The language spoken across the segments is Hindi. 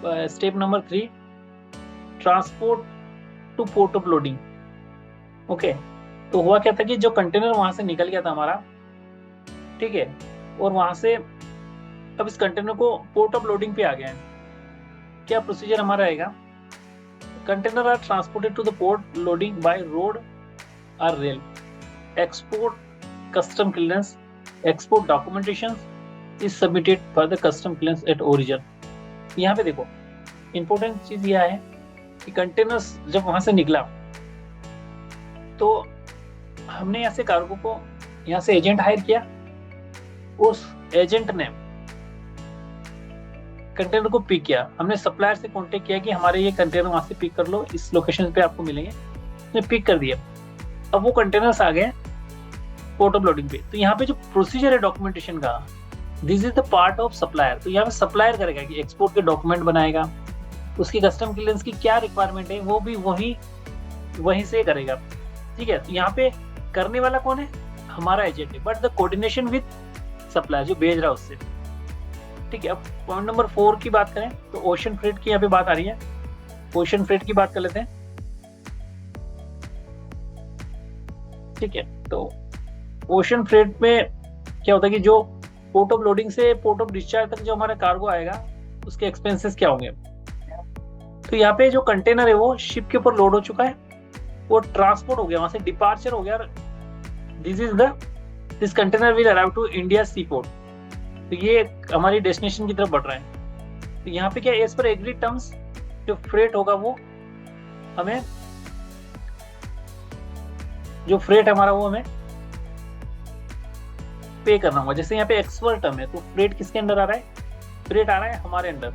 Step number 3, transport two port of loading. Okay, तो हुआ क्या था कि जो कंटेनर वहां से निकल गया था हमारा, ठीक है, और वहां से अब इस कंटेनर को पोर्ट ऑफ लोडिंग पे आ गया है। क्या प्रोसीजर हमारा रहेगा? Container are transported to the port loading by road और rail, export custom clearance, export documentation is submitted for the custom clearance at origin. यहाँ पे देखो, इंपॉर्टेंट चीज यह है कि कंटेनर्स जब वहां से निकला तो हमने यहाँ से कार्गो को, यहाँ से एजेंट हायर किया, उस एजेंट ने कंटेनर को पिक किया, हमने सप्लायर से कांटेक्ट किया कि हमारे ये कंटेनर वहां से पिक कर लो, इस लोकेशन पे आपको मिलेंगे, उसने पिक कर दिया। अब वो कंटेनर्स आ गए पोर्ट ऑफ लोडिंग पे। तो यहाँ पे जो प्रोसीजर है डॉक्यूमेंटेशन का, this is the part of supplier. तो यहाँ पे सप्लायर करेगा कि एक्सपोर्ट के डॉक्यूमेंट बनाएगा, उसकी कस्टम क्लियरेंस की क्या रिक्वायरमेंट है वो भी वहीं से करेगा। ठीक है, तो यहाँ पे करने वाला कौन है? हमारा एजेंट है, but the coordination with supplier जो भेज रहा है उससे। ठीक है, अब पॉइंट नंबर 4 की बात करें तो ओशन फ्रेट की यहाँ पे बात आ रही है। ओशन फ्रेट की बात कर लेते हैं। ठीक है, तो ओशन फ्रेट में क्या होता है कि जो पोर्ट ऑफ लोडिंग से पोर्ट ऑफ डिस्चार्ज तक जो हमारा कार्गो आएगा उसके एक्सपेंसेस क्या होंगे। तो यहाँ पे जो कंटेनर है वो शिप के ऊपर लोड हो चुका है, वो ट्रांसपोर्ट हो गया, वहां से डिपार्चर हो गया। This container will arrive to India sea port. तो ये हमारी डेस्टिनेशन की तरफ बढ़ रहा है। तो यहाँ पे क्या, एज पर एग्री टर्म्स जो फ्रेट होगा वो हमें, जो फ्रेट हमारा वो हमें पे करना होगा। जैसे यहाँ पे एक्सवर्ट टर्म है, तो फ्रेट किसके अंडर आ रहा है? फ्रेट आ रहा है हमारे अंडर।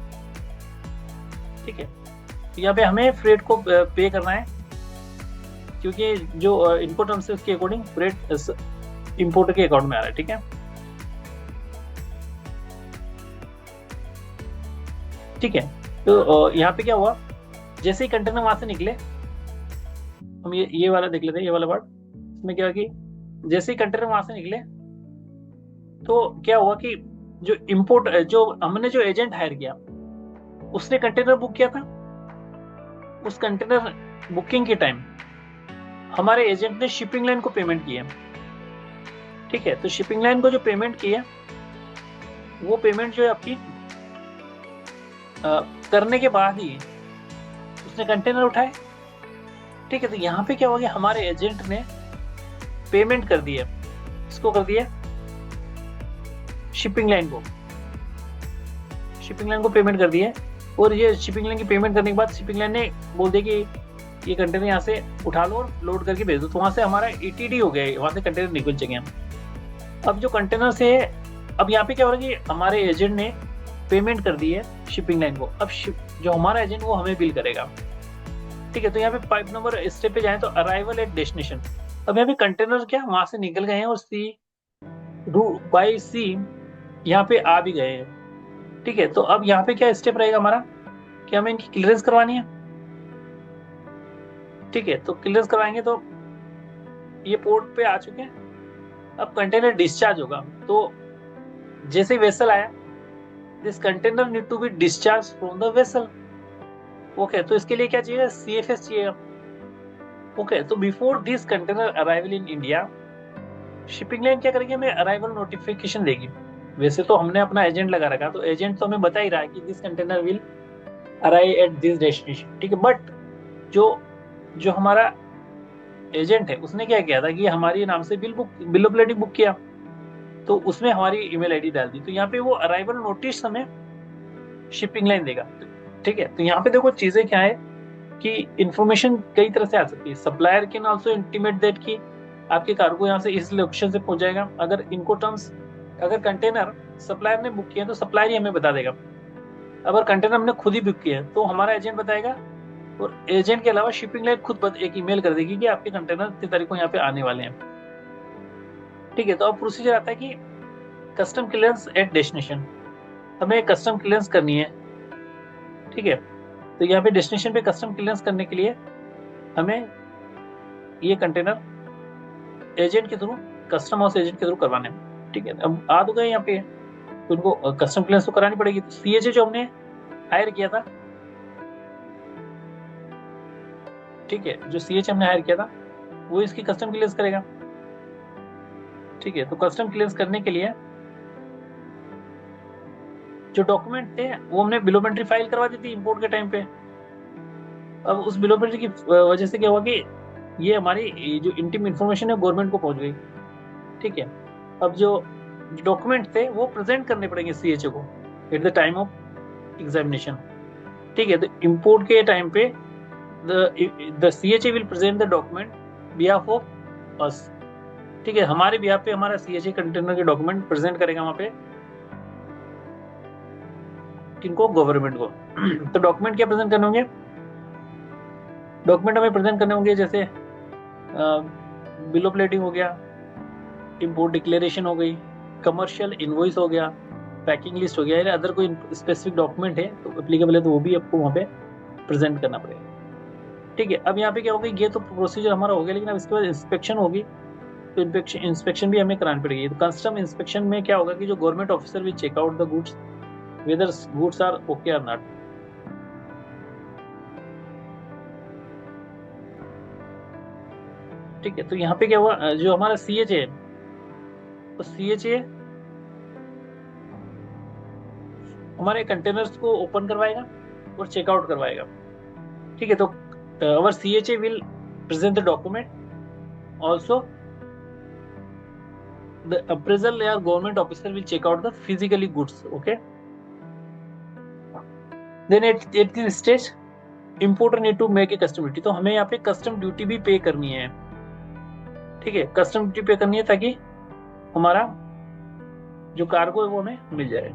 ठीक है, तो यहाँ पे हमें फ्रेट को पे करना है, क्योंकि जो इनपुट टर्म्स है उसके अकॉर्डिंग फ्रेट इंपोर्टर के अकाउंट में आ रहा है। ठीक है, ठीक है, तो यहाँ पे क्या हुआ, जैसे ही कंटेनर वहां से निकले, हम ये वाला देख लेते हैं, ये वाला पार्ट। इसमें क्या हुआ कि जैसे ही कंटेनर वहां से निकले तो क्या हुआ कि जो इंपोर्ट, जो हमने जो एजेंट हायर किया उसने कंटेनर बुक किया था। उस कंटेनर बुकिंग के टाइम हमारे एजेंट ने शिपिंग लाइन को पेमेंट किया। ठीक है, तो शिपिंग लाइन को जो पेमेंट किया वो पेमेंट जो है आपकी करने के बाद ही उसने कंटेनर उठाए। ठीक है, तो यहाँ पे क्या हो गया, हमारे एजेंट ने पेमेंट कर दिया, इसको कर दिया शिपिंग लाइन को, शिपिंग लाइन को पेमेंट कर दिया। और ये शिपिंग लाइन की पेमेंट करने के बाद शिपिंग लाइन ने बोल दिया कि ये कंटेनर यहाँ से उठा लो और लोड करके भेज दो। तो वहां से हमारा ETD हो गया, वहां से कंटेनर निकल चुके हैं। अब जो कंटेनर से, अब यहाँ पे क्या हो रहा है कि हमारे एजेंट ने पेमेंट कर दी है शिपिंग लाइन को, अब जो हमारा एजेंट वो हमें बिल करेगा। ठीक है, तो यहाँ पे पाइप नंबर स्टेप पे जाए तो अराइवल एट डेस्टिनेशन। अब यहाँ पे कंटेनर क्या वहां से निकल गए हैं और बाई सी यहाँ पे आ भी गए हैं। ठीक है, तो अब यहाँ पे क्या स्टेप रहेगा हमारा कि हमें इनकी क्लियरेंस करवानी है। ठीक है, तो क्लियरेंस करवाएंगे तो ये पोर्ट पे आ चुके हैं। अब कंटेनर डिस्चार्ज होगा, तो जैसे वेसल आया, this container need to be discharge from the vessel. Okay, तो इसके लिए क्या चाहिए? CFS चाहिए। ओके, तो before this container arrival in India, shipping line क्या करेगी, हमें अराइवल नोटिफिकेशन देगी। वैसे तो हमने अपना एजेंट लगा रखा, तो एजेंट तो हमें बता ही रहा है कि this container will arrive at this destination. ठीक है, बट जो जो हमारा एजेंट है उसने क्या किया था कि हमारी नाम से बिल ऑफ लेडिंग बुक किया, तो उसमें हमारी ईमेल आईडी डाल दी। तो यहाँ पे वो अराइवल नोटिस हमें शिपिंग लाइन देगा। ठीक है, तो यहाँ पे देखो चीजें क्या है कि इंफॉर्मेशन कई तरह से आ सकती है। Supplier can also intimate that कि आपके कार्गो यहाँ से इस लोकेशन से पहुंच जाएगा। अगर इनको टर्म्स, अगर कंटेनर सप्लायर ने बुक किया तो सप्लायर ही हमें बता देगा। अगर कंटेनर हमने खुद ही बुक किया है तो हमारा एजेंट बताएगा, और एजेंट के अलावा शिपिंग लाइन खुद एक ईमेल कर देगी कि आपके कंटेनर इतनी तारीख को यहाँ पे आने वाले हैं। ठीक है, तो अब प्रोसीजर आता है कि कस्टम क्लियरेंस एट डेस्टिनेशन, हमें कस्टम क्लियरेंस करनी है। ठीक है, तो यहाँ पे डेस्टिनेशन पे कस्टम क्लियरेंस करने के लिए हमें ये कंटेनर एजेंट के थ्रू, कस्टम हाउस एजेंट के थ्रू करवाने हैं। ठीक है, अब आ तो गए यहाँ पे, तो उनको कस्टम क्लियरेंस तो करानी पड़ेगी। तो CAJ जो हमने हायर किया था, ठीक है, जो CHM ने हायर किया था वो इसकी कस्टम क्लियरेंस करेगा, ठीक है। तो कस्टम क्लियरेंस करने के लिए जो डॉक्यूमेंट थे वो हमने बिल ऑफ एंट्री फाइल करवा दी थी इंपोर्ट के टाइम पे। अब उस बिल ऑफ एंट्री की वजह से क्या हुआ कि ये हमारी जो इंटीम इंफॉर्मेशन है गवर्नमेंट को पहुंच गई, ठीक है। अब जो डॉक्यूमेंट थे वो प्रेजेंट करने पड़ेंगे CHA को at the time of examination, ठीक है। तो इंपोर्ट के टाइम पे the CHA will present the document behalf of us, ठीक है। हमारे behalf पे हमारा CHA कंटेनर के डॉक्यूमेंट प्रेजेंट करेगा वहां पे किनको, गवर्नमेंट को। तो डॉक्यूमेंट क्या प्रेजेंट करने होंगे, डॉक्यूमेंट हमें प्रेजेंट करने होंगे जैसे बिल ऑफ लेडिंग हो गया, इंपोर्ट डिक्लेरेशन हो गई, कमर्शियल इनवॉइस हो गया, पैकिंग लिस्ट हो गया, या अदर कोई स्पेसिफिक डॉक्यूमेंट है तो एप्लीकेबल है तो वो भी आपको वहाँ पे प्रेजेंट करना पड़ेगा, ठीक है। अब यहाँ पे क्या होगा, ये तो प्रोसीजर हमारा हो गया, लेकिन अब इसके बाद इंस्पेक्शन होगी, तो इंस्पेक्शन भी हमें करानी पड़ेगी। तो कस्टम इंस्पेक्शन में क्या होगा कि जो government officer will check out the goods whether goods are okay और नॉट, ठीक है। तो यहाँ पे क्या हुआ, जो हमारा CHA है, तो CHA हमारे कंटेनर्स को ओपन करवाएगा और चेकआउट करवाएगा, ठीक है। तो अवर CHA will present the document, also the appraisal or government officer will check out the physically goods, okay. Then at this stage importer need to make a custom duty, तो हमें यहाँ पे कस्टम ड्यूटी भी पे करनी है, ठीक है। कस्टम ड्यूटी पे करनी है ताकि हमारा जो कार्गो है वो हमें मिल जाए।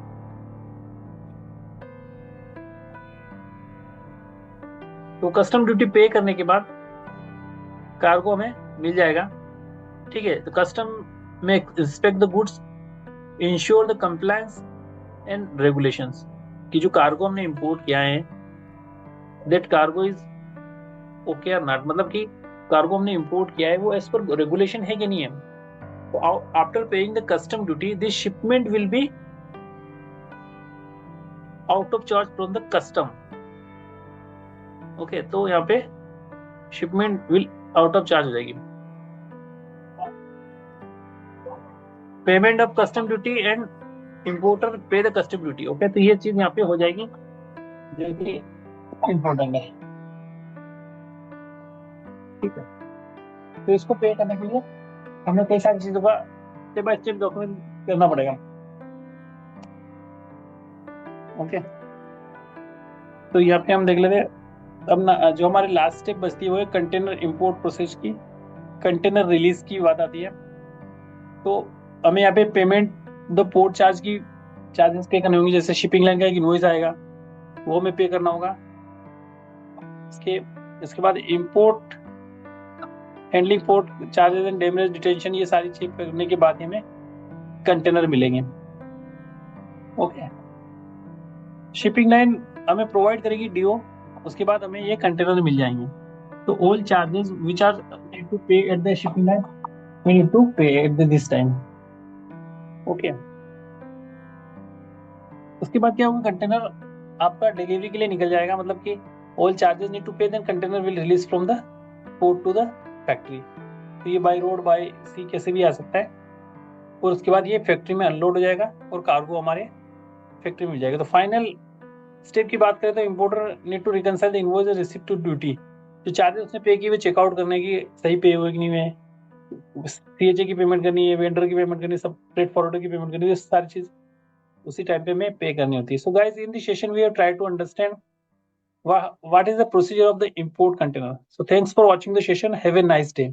तो कस्टम ड्यूटी पे करने के बाद कार्गो हमें मिल जाएगा, ठीक है। तो कस्टम में inspect the goods, ensure the compliance and regulations, कि जो कार्गो हमने इंपोर्ट किया है दैट कार्गो इज ओके और नॉट, मतलब कि कार्गो हमने इंपोर्ट किया है वो एज पर रेगुलेशन है कि नहीं है। तो after paying the custom duty this shipment will be out of charge from the custom, okay. तो यहाँ पे shipment will out of charge हो जाएगी। Payment of custom duty and importer पे द कस्टम ड्यूटी, ओके। तो ये चीज यहाँ पे हो जाएगी जो कि इम्पोर्टेंट है, ठीक है। तो इसको पे करने के लिए हमें कई सारी चीजों का स्टेप बाय स्टेप डॉक्यूमेंट करना पड़ेगा, ओके। तो यहाँ पे हम देख लेते हैं अब ना, जो हमारी लास्ट स्टेप बचती है वो है कंटेनर इंपोर्ट प्रोसेस की, कंटेनर रिलीज की बात आती है। तो हमें यहाँ पे पेमेंट द पोर्ट चार्ज की चार्जेस पे करने होंगे, जैसे शिपिंग लाइन का एक इनवॉइस आएगा वो हमें पे करना होगा। इसके बाद import handling port charges and damage detention, ये सारी चीज करने के बाद हमें कंटेनर मिलेंगे, ओके। शिपिंग लाइन हमें प्रोवाइड करेगी DO, उसके बाद हमें ये कंटेनर मिल जाएंगे। तो all charges which are need to pay at the shipping line we need to pay at this time, okay. उसके बाद क्या होगा, कंटेनर आपका डिलीवरी के लिए निकल जाएगा, मतलब कि all charges need to pay, then container will release from the port to the factory. तो ये बाय रोड बाय सी कैसे भी आ सकता है, और उसके बाद ये फैक्ट्री में अनलोड हो जाएगा और कार्गो हमारे फैक्ट्री में मिल जाएगा। तो फाइनल स्टेप की बात करें तो importer need to reconcile the invoice receipt to duty, जो चार्जेस उसने पे किए हुए चेकआउट करने की सही पे हुए कि नहीं हुए, CHA की पेमेंट करनी है, वेंडर की पेमेंट करनी है, सब फ्रेट फॉरवर्डर की पेमेंट करनी है, सारी चीज उसी टाइम पे हमें पे करनी होती है। So guys, in this session we have tried to understand what is the procedure of the import container. So thanks for watching the session. Have a nice day.